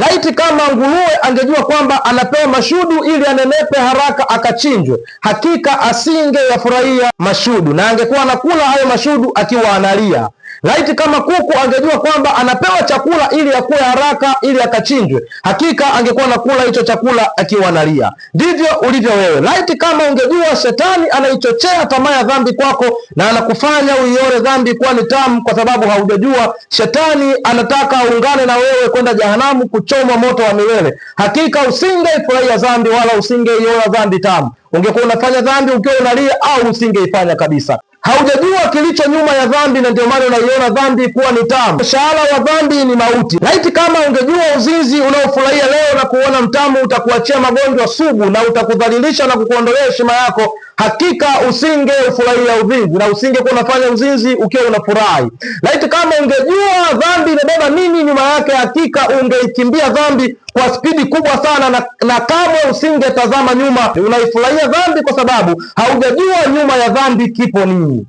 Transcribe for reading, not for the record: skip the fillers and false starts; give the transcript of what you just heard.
Laiti kama nguruwe angejua kwamba anapewa mashudu ili anenepe haraka akachinjwe, hakika asingeyafurahia mashudu na angekuwa anakula hayo mashudu akiwa analia. Laiti kama kuku angejua kwamba anapewa chakula ili akue haraka ili akachinjwe, hakika angekuwa anakula hicho chakula akiwa analia. Ndivyo ulivyo wewe. Laiti kama ungejua shetani anaichochea tamaa ya dhambi kwako na anakufanya uione dhambi kuwa ni tamu, kwa sababu haujajua shetani anataka aungane na wewe kwenda jehanamu kuchomwa moto wa milele, hakika usingeifurahia dhambi wala usingeiona dhambi tamu. Ungekuwa unafanya dhambi ukiwa unalia au usingeifanya kabisa. Haujajua kilicho nyuma ya dhambi na ndio maana unaiona dhambi kuwa ni tamu. Mshahara wa dhambi ni mauti. Laiti kama ungejua uzinzi unaofurahia leo na kuona mtamu utakuachia magonjwa sugu na utakudhalilisha na kukuondolea heshima yako, hakika usingefurahia uzinzi na usingekuwa unafanya uzinzi ukiwa unafurahi. Laiti kama ungejua dhambi imebeba nini nyuma yake, hakika ungeikimbia dhambi kwa spidi kubwa sana na kamwe usingetazama nyuma. Unaifurahia dhambi kwa sababu haujajua nyuma ya dhambi kipo nini.